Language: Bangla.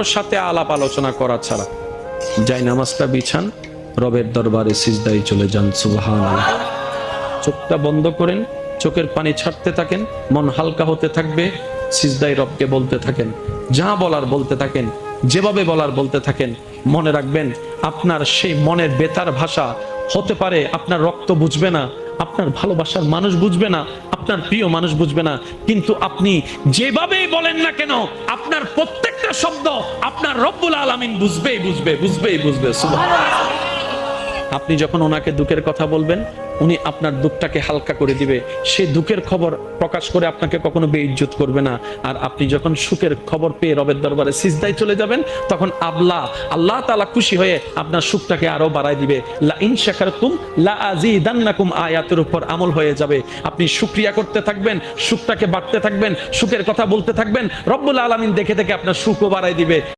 ওর সাথে আলাপ আলোচনা করা ছাড়া যাই নামাজটা বিছান, রবের দরবারে সিজদায় চলে যান। সুবহানাল্লাহ। চোখটা বন্ধ করেন, চোখের পানি ছাড়তে থাকেন, মন হালকা হতে থাকবে, সিজদায় রবকে বলতে থাকেন, যা বলার বলতে থাকেন, যেভাবে বলার বলতে থাকেন। মনে রাখবেন, আপনার সেই মনের বেতার ভাষা হতে পারে আপনার রক্ত বুঝবে না, আপনার ভালোবাসার মানুষ বুঝবে না, আপনার প্রিয় মানুষ বুঝবে না, কিন্তু আপনি যেভাবেই বলেন না কেন, আপনার প্রত্যেকটা শব্দ আপনার রব্বুল আলামিন বুঝবে। সুবহানাল্লাহ। আপনি যখন ওনাকে দুঃখের কথা বলবেন, উনি আপনার দুঃখটাকে হালকা করে দিবে। সেই দুঃখের খবর প্রকাশ করে আপনাকে কখনো বেইজ্জত করবে না। আর আপনি যখন সুখের খবর পেয়ে রবের দরবারে সিজদায় চলে যাবেন, তখন আল্লাহ তাআলা খুশি হয়ে আপনার সুখটাকে আরো বাড়ায় দিবে। লা ইন শাকারতুম লা আযীদান্নাকুম আয়াতের উপর আমল হয়ে যাবে। আপনি শুকরিয়া করতে থাকবেন, সুখটাকে বাড়তে থাকবেন, সুখের কথা বলতে থাকবেন, রব্বুল আলামিন দেখে দেখে আপনার সুখও বাড়ায় দিবে।